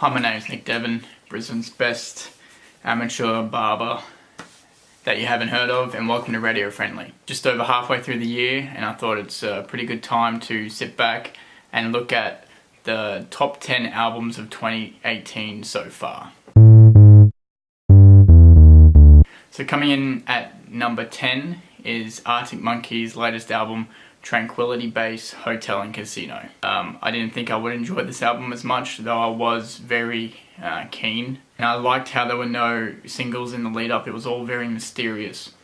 Hi, my name's Nick Devon, Brisbane's best amateur barber that you haven't heard of, and welcome to Radio Friendly. Just over halfway through the year, and I thought it's a pretty good time to sit back and look at the top 10 albums of 2018 so far. So coming in at number 10 is Arctic Monkeys' latest album, Tranquility Base, Hotel and Casino. I didn't think I would enjoy this album as much, though I was very keen. And I liked how there were no singles in the lead up. It was all very mysterious.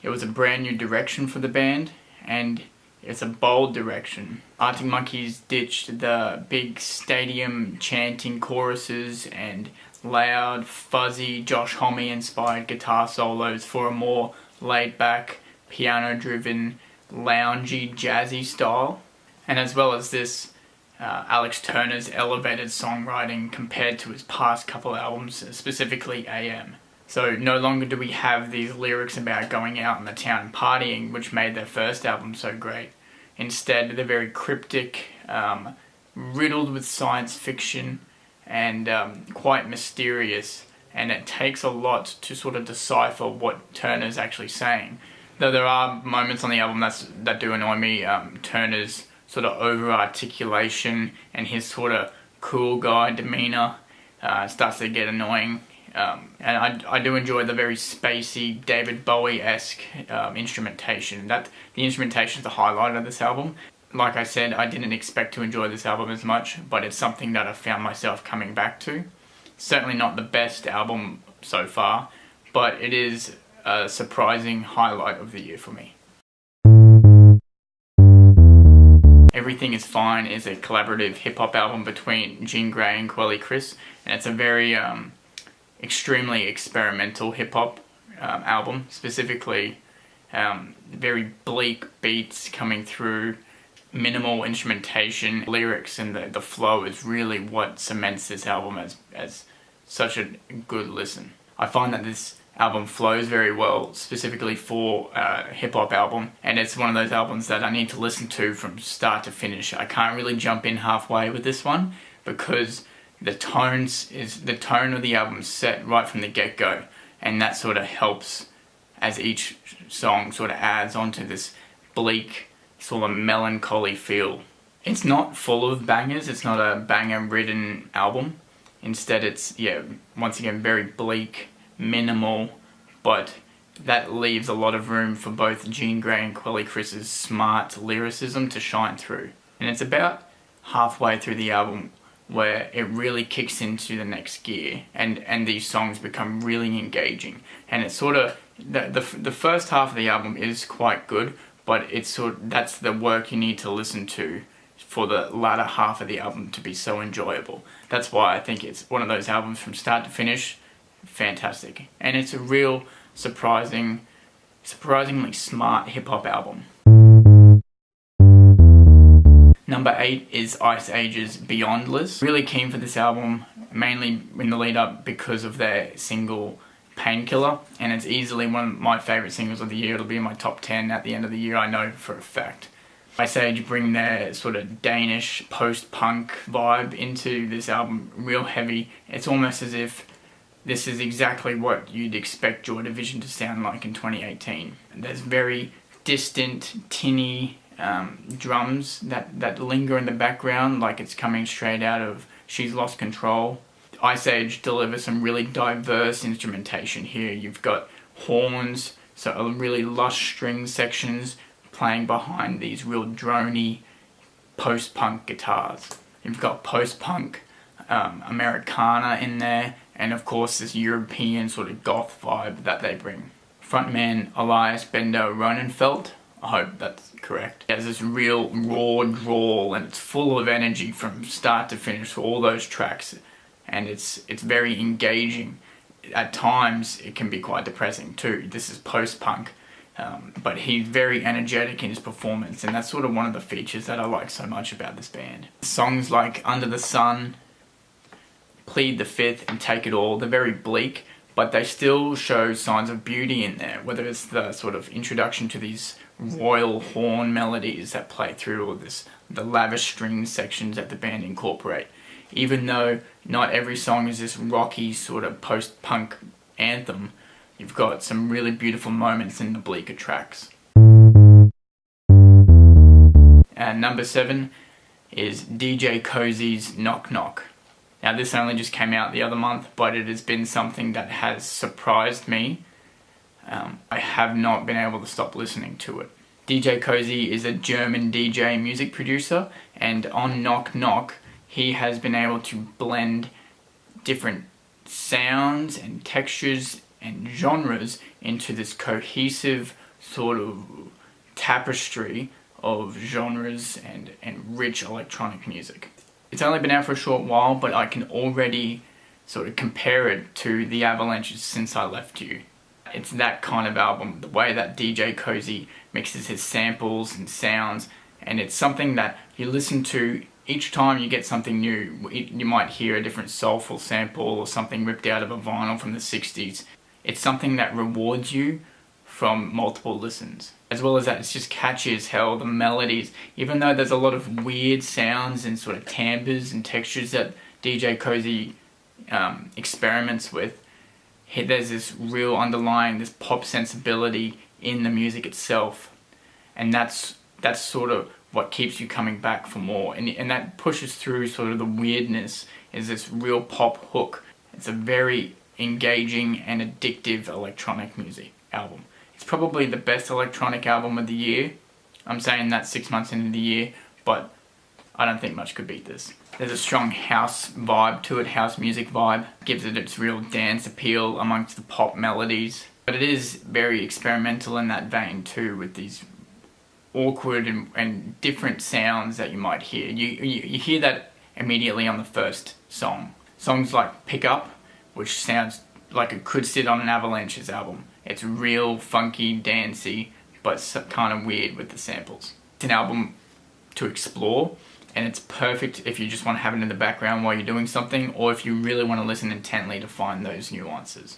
It was a brand new direction for the band, and it's a bold direction. Arctic Monkeys ditched the big stadium chanting choruses and loud, fuzzy, Josh Homme inspired guitar solos for a more laid back, piano driven, loungy, jazzy style, and as well as this, Alex Turner's elevated songwriting compared to his past couple albums, specifically AM. So no longer do we have these lyrics about going out in the town and partying, which made their first album so great. Instead, they're very cryptic, riddled with science fiction, and quite mysterious, and it takes a lot to sort of decipher what Turner's actually saying. Though there are moments on the album that do annoy me. Turner's sort of over-articulation and his sort of cool guy demeanour starts to get annoying. And I do enjoy the very spacey, David Bowie-esque instrumentation. The instrumentation is the highlight of this album. Like I said, I didn't expect to enjoy this album as much, but it's something that I found myself coming back to. Certainly not the best album so far, but it is a surprising highlight of the year for me. Everything Is Fine is a collaborative hip-hop album between Grae and Quelle, and it's a very extremely experimental hip-hop album, specifically very bleak beats coming through, minimal instrumentation, lyrics, and the flow is really what cements this album as such a good listen. I find that this album flows very well, specifically for a hip-hop album, and it's one of those albums that I need to listen to from start to finish. I can't really jump in halfway with this one because the tone of the album is set right from the get-go, and that sort of helps as each song sort of adds onto this bleak, sort of melancholy feel. It's not full of bangers, it's not a banger-ridden album. Instead, it's, once again, very bleak, minimal, but that leaves a lot of room for both Grae and Quelle's smart lyricism to shine through. And it's about halfway through the album where it really kicks into the next gear, and these songs become really engaging. And it's sort of, the first half of the album is quite good, but that's the work you need to listen to for the latter half of the album to be so enjoyable. That's why I think it's one of those albums from start to finish, fantastic. And it's a real surprisingly smart hip-hop album. Number 8 is Iceage's Beyondless. Really keen for this album, mainly in the lead up because of their single Painkiller, and it's easily one of my favourite singles of the year. It'll be in my top 10 at the end of the year, I know for a fact. Iceage bring their sort of Danish post-punk vibe into this album, real heavy. It's almost as if this is exactly what you'd expect Joy Division to sound like in 2018. There's very distant, tinny drums that linger in the background like it's coming straight out of She's Lost Control. Iceage delivers some really diverse instrumentation here. You've got horns, so really lush string sections playing behind these real droney post-punk guitars. You've got post-punk Americana in there, and of course this European sort of goth vibe that they bring. Frontman Elias Bender Ronenfeld, I hope that's correct, he has this real raw drawl, and it's full of energy from start to finish for all those tracks, and it's very engaging. At times it can be quite depressing too. This is post-punk, but he's very energetic in his performance, and that's sort of one of the features that I like so much about this band. Songs like Under the Sun, Plead the Fifth, and Take It All, they're very bleak, but they still show signs of beauty in there, whether it's the sort of introduction to these royal horn melodies that play through all this, the lavish string sections that the band incorporate. even though not every song is this rocky sort of post-punk anthem, you've got some really beautiful moments in the bleaker tracks. And number 7 is DJ Koze's Knock Knock. Now this only just came out the other month, but it has been something that has surprised me. I have not been able to stop listening to it. DJ Koze is a German DJ music producer, and on Knock Knock he has been able to blend different sounds and textures and genres into this cohesive sort of tapestry of genres and rich electronic music. It's only been out for a short while, but I can already sort of compare it to The Avalanche's Since I Left You. It's that kind of album, the way that DJ Koze mixes his samples and sounds, and it's something that you listen to each time you get something new. You might hear a different soulful sample or something ripped out of a vinyl from the 60s. It's something that rewards you from multiple listens. As well as that, it's just catchy as hell. The melodies, even though there's a lot of weird sounds and sort of timbres and textures that DJ Koze experiments with, there's this real underlying, this pop sensibility in the music itself, and that's sort of what keeps you coming back for more, and that pushes through sort of the weirdness, is this real pop hook. It's a very engaging and addictive electronic music album. It's probably the best electronic album of the year. I'm saying that 6 months into the year, but I don't think much could beat this. There's a strong house vibe to it, house music vibe. Gives it its real dance appeal amongst the pop melodies. But it is very experimental in that vein too, with these awkward and different sounds that you might hear. You hear that immediately on the first song. Songs like Pick Up, which sounds like it could sit on an Avalanche's album. It's real funky, dancey, but kind of weird with the samples. It's an album to explore, and it's perfect if you just want to have it in the background while you're doing something, or if you really want to listen intently to find those nuances.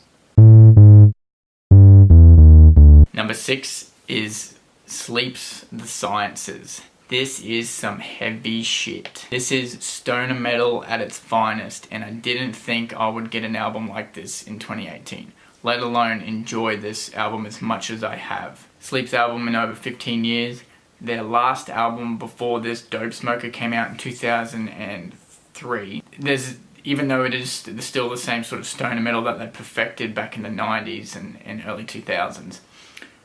Number 6 is Sleep's The Sciences. This is some heavy shit. This is stoner metal at its finest, and I didn't think I would get an album like this in 2018, let alone enjoy this album as much as I have. Sleep's album in over 15 years. Their last album before this, Dope Smoker, came out in 2003. Even though it is still the same sort of stoner metal that they perfected back in the 90s and early 2000s.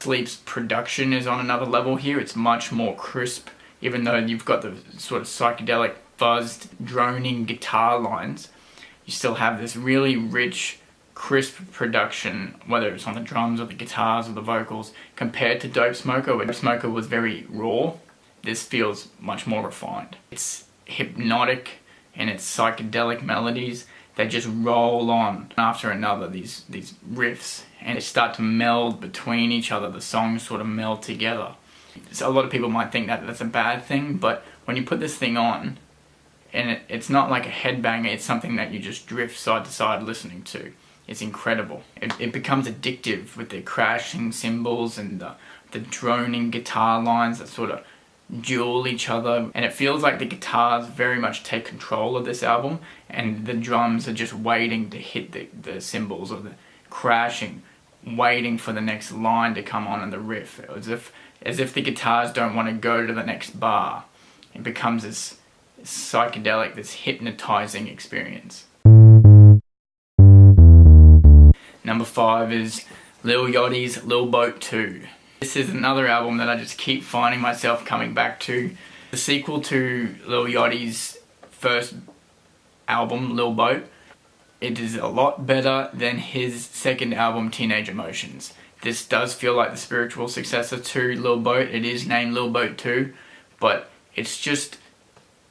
Sleep's production is on another level here. It's much more crisp, even though you've got the sort of psychedelic buzzed droning guitar lines. You still have this really rich, crisp production, whether it's on the drums or the guitars or the vocals, compared to Dope Smoker, where Dope Smoker was very raw. This feels much more refined. It's hypnotic and its psychedelic melodies. They just roll on after another, these riffs, and they start to meld between each other. The songs sort of meld together. So a lot of people might think that that's a bad thing, but when you put this thing on, and it's not like a headbanger, it's something that you just drift side to side listening to. It's incredible. It becomes addictive with the crashing cymbals and the droning guitar lines that sort of duel each other, and it feels like the guitars very much take control of this album, and the drums are just waiting to hit the cymbals, or the crashing, waiting for the next line to come on in the riff, as if the guitars don't want to go to the next bar. It becomes this psychedelic, this hypnotizing experience. Number 5 is Lil Yachty's Lil Boat 2. This is another album that I just keep finding myself coming back to. The sequel to Lil Yachty's first album, Lil Boat, it is a lot better than his second album, Teenage Emotions. This does feel like the spiritual successor to Lil Boat. It is named Lil Boat 2, but it's just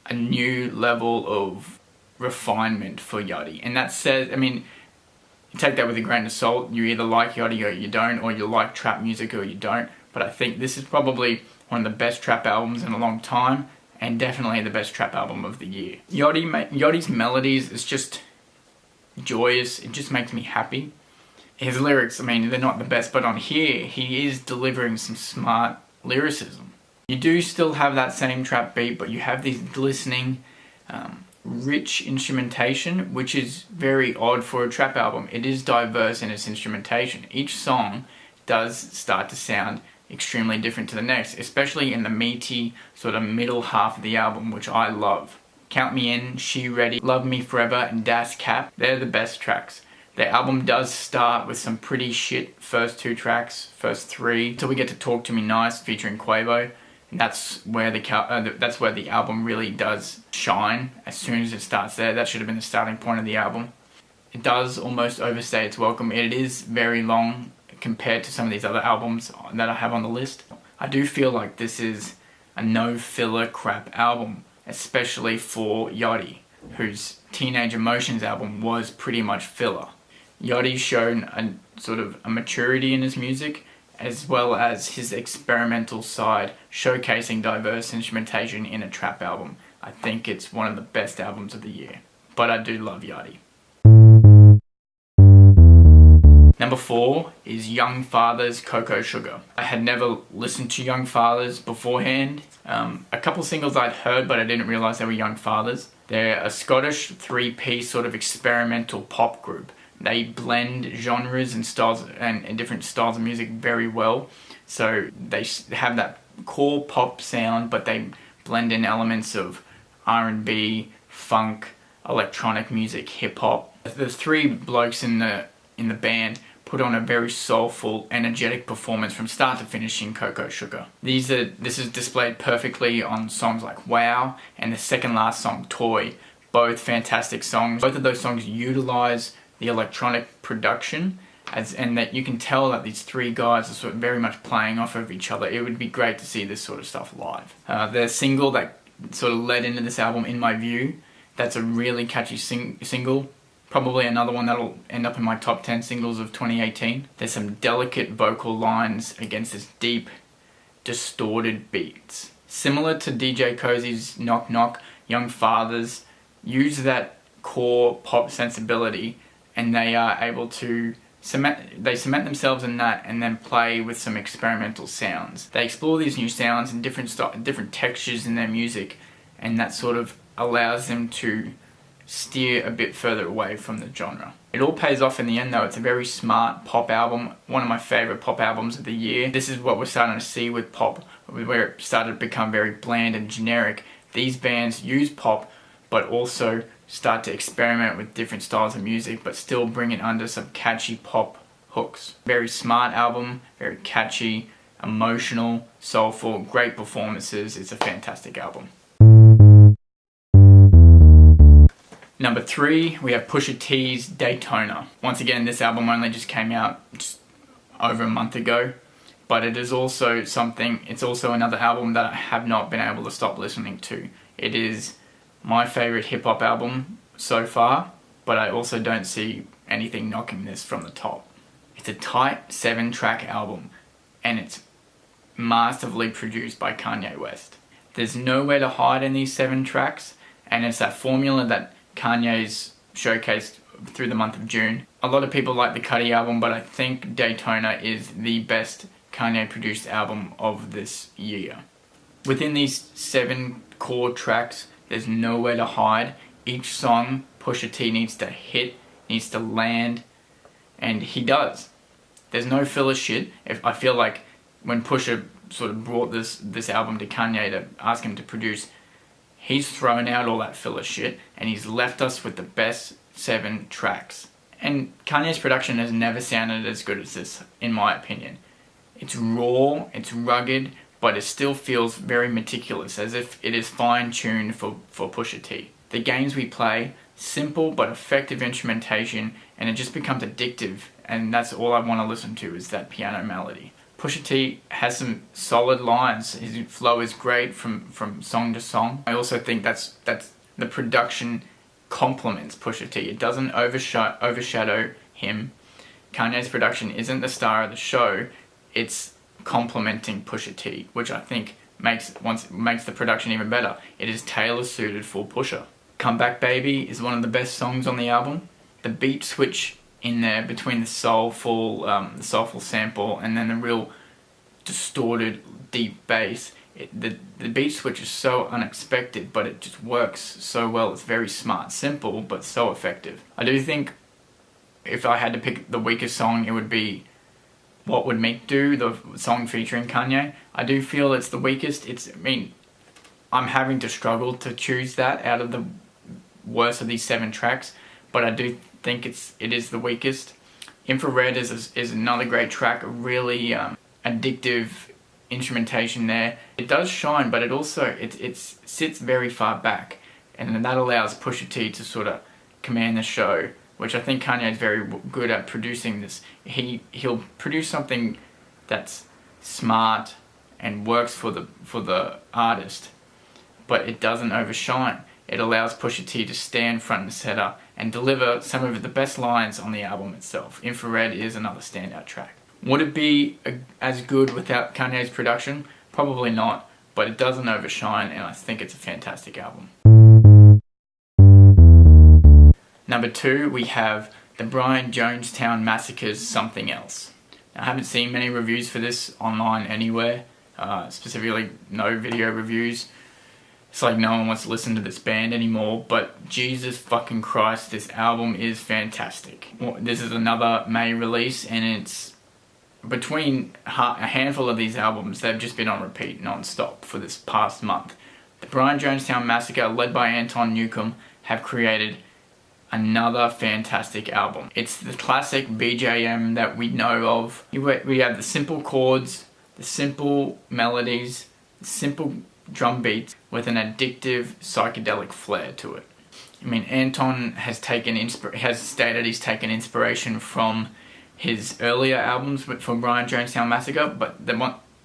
a new level of refinement for Yachty. And that says, I mean, you take that with a grain of salt. You either like Yachty or you don't, or you like trap music or you don't. But I think this is probably one of the best trap albums in a long time, and definitely the best trap album of the year. Yachty's melodies is just joyous. It just makes me happy. His lyrics, I mean, they're not the best, but on here, he is delivering some smart lyricism. You do still have that same trap beat, but you have these glistening, rich instrumentation, which is very odd for a trap album. It is diverse in its instrumentation. Each song does start to sound extremely different to the next, especially in the meaty sort of middle half of the album, which I love. Count Me In, She Ready, Love Me Forever, and Das Cap, they're the best tracks. The album does start with some pretty shit first 2 tracks, first 3, till we get to Talk To Me Nice featuring Quelle. And that's where the album really does shine. As soon as it starts there, that should have been the starting point of the album. It does almost overstay its welcome. It is very long compared to some of these other albums that I have on the list. I do feel like this is a no filler crap album, especially for Yachty, whose Teenage Emotions album was pretty much filler. Yachty's shown a sort of a maturity in his music, as well as his experimental side, showcasing diverse instrumentation in a trap album. I think it's one of the best albums of the year. But I do love Yachty. Number 4 is Young Father's Cocoa Sugar. I had never listened to Young Fathers beforehand. A couple singles I'd heard, but I didn't realise they were Young Fathers. They're a Scottish 3-piece sort of experimental pop group. They blend genres and styles and different styles of music very well. So they have that core pop sound, but they blend in elements of R&B, funk, electronic music, hip hop. The 3 blokes in the band put on a very soulful, energetic performance from start to finish in Cocoa Sugar. This is displayed perfectly on songs like Wow and the second last song, Toy. Both fantastic songs. Both of those songs utilize the electronic production, and that you can tell that these 3 guys are sort of very much playing off of each other. It would be great to see this sort of stuff live. The single that sort of led into this album, In My View, that's a really catchy single. Probably another one that'll end up in my top 10 singles of 2018. There's some delicate vocal lines against this deep, distorted beats. Similar to DJ Koze's Knock Knock, Young Fathers use that core pop sensibility, and they are able to cement themselves in that, and then play with some experimental sounds. They explore these new sounds and different textures in their music, and that sort of allows them to steer a bit further away from the genre. It all pays off in the end though. It's a very smart pop album, one of my favourite pop albums of the year. This is what we're starting to see with pop, where it started to become very bland and generic. These bands use pop, but also start to experiment with different styles of music, but still bring it under some catchy pop hooks. Very smart album, very catchy, emotional, soulful, great performances. It's a fantastic album. Number 3, we have Pusha T's Daytona. Once again, this album only just came out just over a month ago, but it's also another album that I have not been able to stop listening to. It is my favourite hip hop album so far, but I also don't see anything knocking this from the top. It's a tight 7-track album, and it's masterfully produced by Kanye West. There's nowhere to hide in these 7 tracks, and it's that formula that Kanye's showcased through the month of June. A lot of people like the Cudi album, but I think Daytona is the best Kanye produced album of this year. Within these 7 core tracks, there's nowhere to hide. Each song Pusha T needs to hit, needs to land, and he does. There's no filler shit. I feel like when Pusha sort of brought this album to Kanye to ask him to produce, he's thrown out all that filler shit, and he's left us with the best 7 tracks. And Kanye's production has never sounded as good as this, in my opinion. It's raw, it's rugged, but it still feels very meticulous, as if it is fine-tuned for Pusha T. The games we play, simple but effective instrumentation, and it just becomes addictive, and that's all I want to listen to is that piano melody. Pusha T has some solid lines. His flow is great from song to song. I also think that's the production complements Pusha T. It doesn't overshadow him. Kanye's production isn't the star of the show. It's complementing Pusha T, which I think makes the production even better. It is tailor suited for Pusha. Come Back Baby is one of the best songs on the album. The beat switch in there between the soulful sample and then the real distorted deep bass The beat switch is so unexpected, but it just works so well. It's very smart, simple, but so effective. I do think if I had to pick the weakest song, it would be What Would Meek Do, the song featuring Kanye. I do feel it's the weakest. I'm having to struggle to choose that out of the worst of these 7 tracks, but I do think it is the weakest. Infrared is another great track, a really addictive instrumentation there. It does shine, but it also it sits very far back, and that allows Pusha T to sort of command the show, which I think Kanye is very good at producing this. He'll produce something that's smart and works for the artist, but it doesn't overshine. It allows Pusha T to stand front and center and deliver some of the best lines on the album itself. Infrared is another standout track. Would it be as good without Kanye's production? Probably not, but it doesn't overshine, and I think it's a fantastic album. Number 2, we have the Brian Jonestown Massacre's Something Else. Now, I haven't seen many reviews for this online anywhere, specifically no video reviews. It's like no one wants to listen to this band anymore, but Jesus fucking Christ, this album is fantastic. This is another May release, and it's between a handful of these albums, they've just been on repeat non-stop for this past month. The Brian Jonestown Massacre, led by Anton Newcomb, have created another fantastic album. It's the classic BJM that we know of. We have the simple chords, the simple melodies, the simple drum beats with an addictive psychedelic flair to it. Anton has stated he's taken inspiration from his earlier albums from Brian Jonestown Massacre, but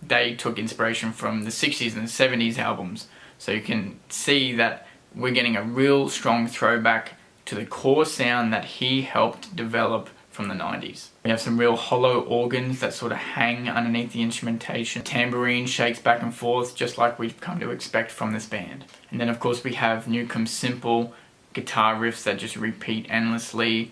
they took inspiration from the 60s and the 70s albums. So you can see that we're getting a real strong throwback to the core sound that he helped develop from the 90s. We have some real hollow organs that sort of hang underneath the instrumentation. Tambourine shakes back and forth just like we've come to expect from this band. And then of course we have Newcomb's simple guitar riffs that just repeat endlessly,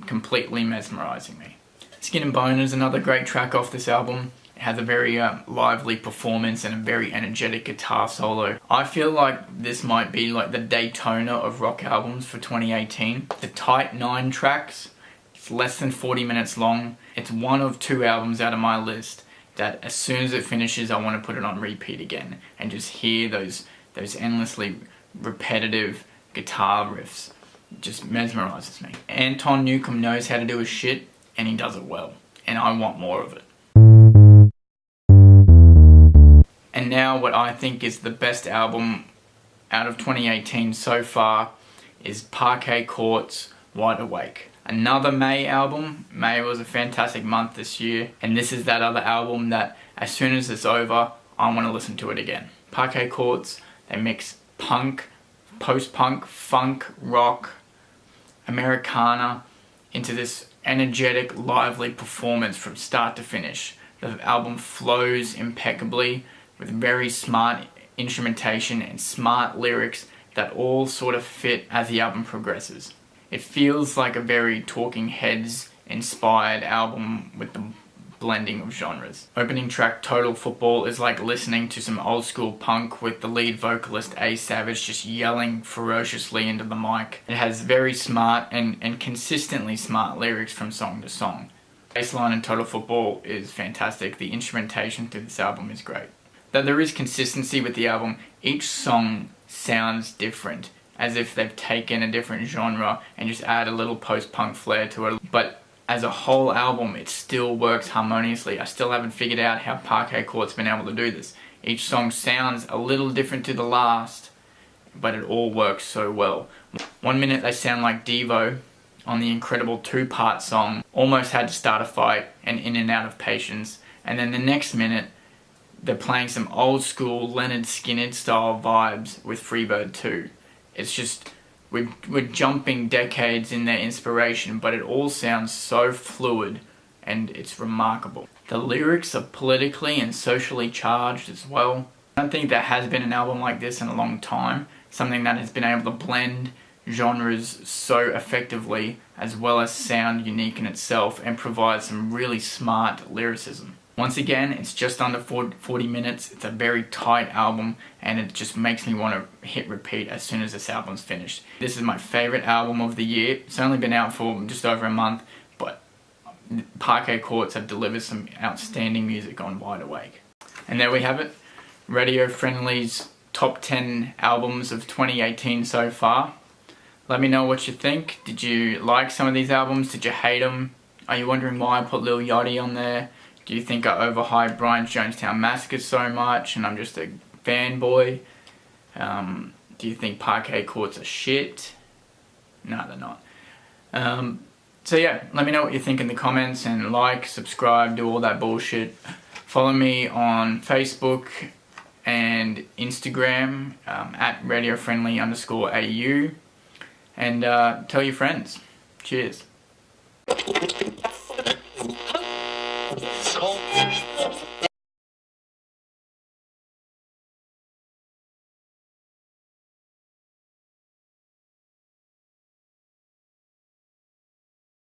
completely mesmerizing me. Skin and Bone is another great track off this album. It has a very lively performance and a very energetic guitar solo. I feel like this might be like the Daytona of rock albums for 2018. The tight 9 tracks, it's less than 40 minutes long. It's one of 2 albums out of my list that as soon as it finishes I want to put it on repeat again and just hear those endlessly repetitive guitar riffs. It just mesmerizes me. Anton Newcomb knows how to do his shit, and he does it well, and I want more of it. And now what I think is the best album out of 2018 so far is Parquet Court's Wide Awake. Another May album. May was a fantastic month this year, and this is that other album that as soon as it's over, I want to listen to it again. Parquet Courts, they mix punk, post-punk, funk, rock, Americana into this energetic, lively performance from start to finish. The album flows impeccably with very smart instrumentation and smart lyrics that all sort of fit as the album progresses. It feels like a very Talking Heads inspired album with the blending of genres. Opening track Total Football is like listening to some old school punk with the lead vocalist A Savage just yelling ferociously into the mic. It has very smart and consistently smart lyrics from song to song. Bassline in Total Football is fantastic. The instrumentation through this album is great. Though there is consistency with the album, each song sounds different, as if they've taken a different genre and just add a little post-punk flair to it. But as a whole album, it still works harmoniously. I still haven't figured out how Parquet Court's been able to do this. Each song sounds a little different to the last, but it all works so well. 1 minute they sound like Devo on the incredible 2-part song, Almost Had to Start a Fight and In and Out of Patience, and then the next minute they're playing some old school Leonard Skinner style vibes with Freebird 2. It's just, we're jumping decades in their inspiration, but it all sounds so fluid and it's remarkable. The lyrics are politically and socially charged as well. I don't think there has been an album like this in a long time, something that has been able to blend genres so effectively as well as sound unique in itself and provide some really smart lyricism. Once again, it's just under 40 minutes. It's a very tight album, and it just makes me want to hit repeat as soon as this album's finished. This is my favorite album of the year. It's only been out for just over a month, but Parquet Courts have delivered some outstanding music on Wide Awake. And there we have it. Radio Friendly's top 10 albums of 2018 so far. Let me know what you think. Did you like some of these albums? Did you hate them? Are you wondering why I put Lil Yachty on there? Do you think I overhyped Brian's Jonestown Massacre so much and I'm just a fanboy? Do you think Parquet Courts are shit? No, they're not. So yeah, let me know what you think in the comments, and like, subscribe, do all that bullshit. Follow me on Facebook and Instagram at radiofriendly_AU, and tell your friends. Cheers. Cold.